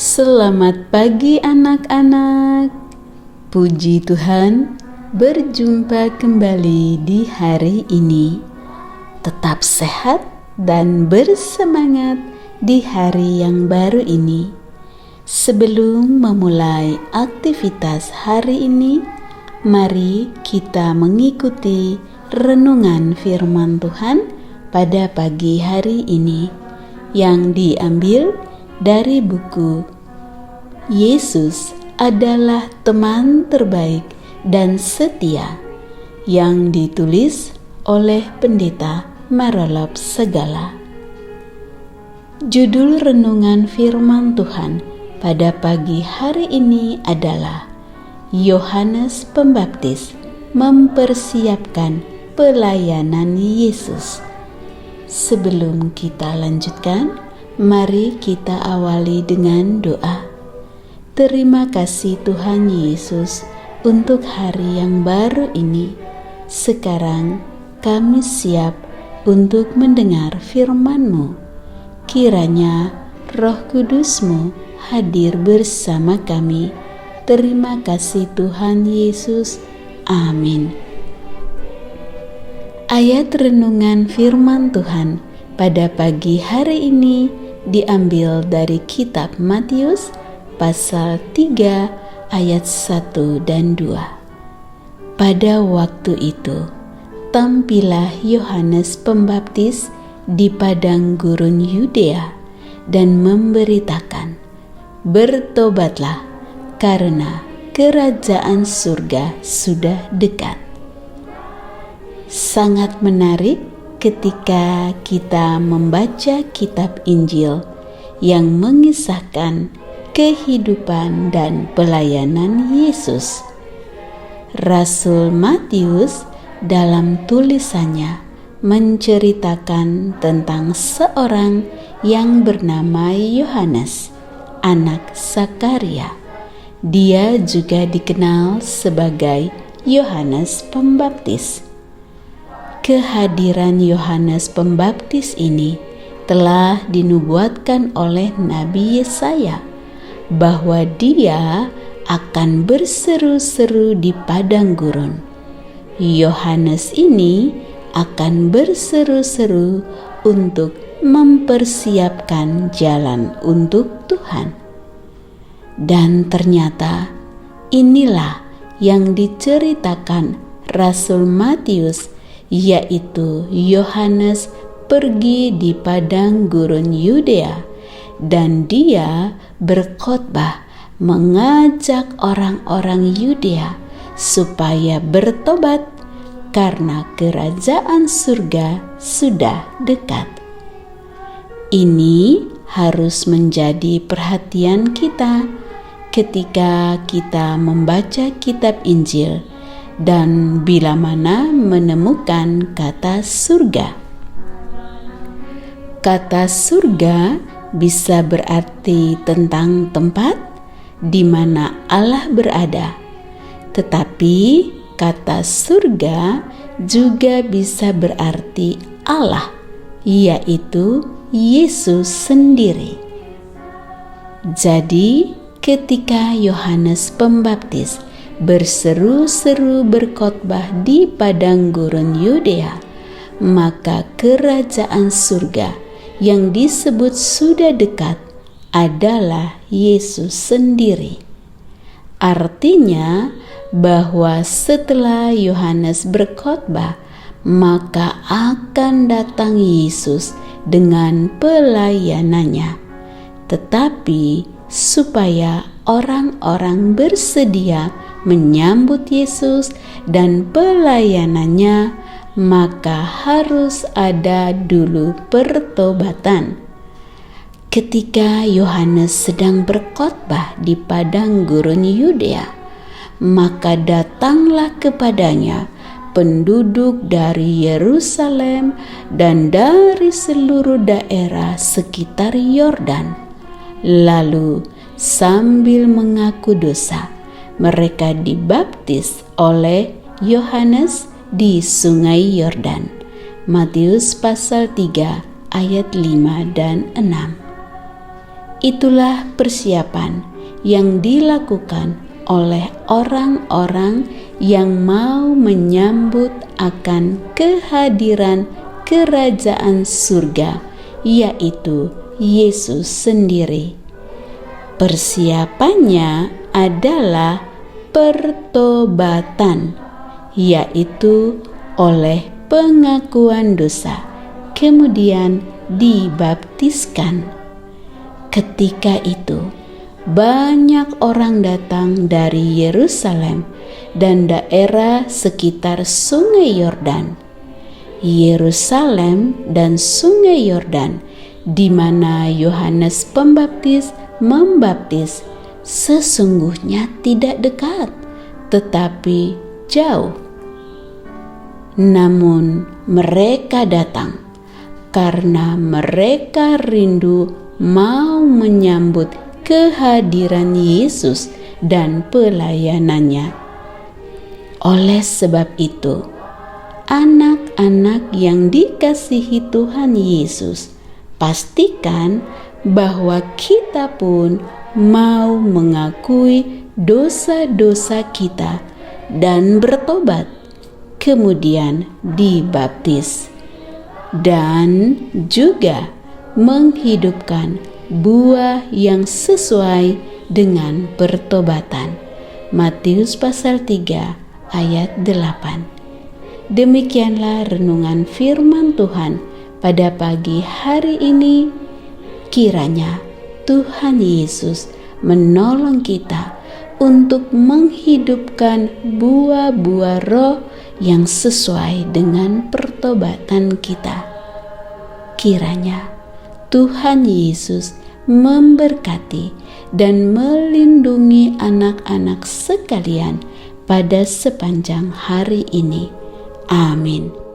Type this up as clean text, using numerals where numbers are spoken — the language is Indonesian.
Selamat pagi anak-anak. Puji Tuhan, berjumpa kembali di hari ini. Tetap sehat dan bersemangat di hari yang baru ini. Sebelum memulai aktivitas hari ini, mari kita mengikuti renungan firman Tuhan pada pagi hari ini yang diambil dari buku Yesus adalah teman terbaik dan setia yang ditulis oleh Pendeta Marolop Segala. Judul renungan firman Tuhan pada pagi hari ini adalah Yohanes Pembaptis mempersiapkan pelayanan Yesus. Sebelum kita lanjutkan, mari kita awali dengan doa. Terima kasih Tuhan Yesus untuk hari yang baru ini. Sekarang kami siap untuk mendengar firman-Mu. Kiranya Roh Kudus-Mu hadir bersama kami. Terima kasih Tuhan Yesus. Amin. Ayat renungan firman Tuhan pada pagi hari ini diambil dari kitab Matius pasal 3 ayat 1 dan 2. Pada waktu itu, tampillah Yohanes Pembaptis di padang gurun Yudea dan memberitakan, "Bertobatlah, karena kerajaan surga sudah dekat." Sangat menarik ketika kita membaca kitab Injil yang mengisahkan kehidupan dan pelayanan Yesus. Rasul Matius dalam tulisannya menceritakan tentang seorang yang bernama Yohanes, anak Zakaria. Dia juga dikenal sebagai Yohanes Pembaptis. Kehadiran Yohanes Pembaptis ini telah dinubuatkan oleh Nabi Yesaya bahwa dia akan berseru-seru di padang gurun. Yohanes ini akan berseru-seru untuk mempersiapkan jalan untuk Tuhan. Dan ternyata inilah yang diceritakan Rasul Matius, yaitu Yohanes pergi di padang gurun Yudea dan dia berkhotbah mengajak orang-orang Yudea supaya bertobat karena kerajaan surga sudah dekat. Ini harus menjadi perhatian kita ketika kita membaca kitab Injil dan bila mana menemukan kata surga. Kata surga bisa berarti tentang tempat di mana Allah berada. Tetapi kata surga juga bisa berarti Allah, yaitu Yesus sendiri. Jadi ketika Yohanes Pembaptis berseru-seru berkhotbah di padang gurun Yudea, maka kerajaan surga yang disebut sudah dekat adalah Yesus sendiri. Artinya bahwa setelah Yohanes berkhotbah, maka akan datang Yesus dengan pelayanannya. Tetapi supaya orang-orang bersedia menyambut Yesus dan pelayanannya, maka harus ada dulu pertobatan. Ketika Yohanes sedang berkhotbah di padang gurun Yudea, maka datanglah kepadanya penduduk dari Yerusalem dan dari seluruh daerah sekitar Yordan. Lalu sambil mengaku dosa, mereka dibaptis oleh Yohanes di sungai Yordan. Matius pasal 3 ayat 5 dan 6. Itulah persiapan yang dilakukan oleh orang-orang yang mau menyambut akan kehadiran kerajaan surga, yaitu Yesus sendiri. Persiapannya adalah pertobatan, yaitu oleh pengakuan dosa, kemudian dibaptiskan. Ketika itu, banyak orang datang dari Yerusalem dan daerah sekitar Sungai Yordan. Yerusalem dan Sungai Yordan, di mana Yohanes Pembaptis membaptis, sesungguhnya tidak dekat, tetapi jauh. Namun mereka datang karena mereka rindu mau menyambut kehadiran Yesus dan pelayanannya. Oleh sebab itu, anak-anak yang dikasihi Tuhan Yesus, pastikan bahwa kita pun mau mengakui dosa-dosa kita dan bertobat, kemudian dibaptis, dan juga menghidupkan buah yang sesuai dengan pertobatan. Matius pasal 3 ayat 8. Demikianlah renungan firman Tuhan pada pagi hari ini. Kiranya Tuhan Yesus menolong kita untuk menghidupkan buah-buah roh yang sesuai dengan pertobatan kita. Kiranya Tuhan Yesus memberkati dan melindungi anak-anak sekalian pada sepanjang hari ini. Amin.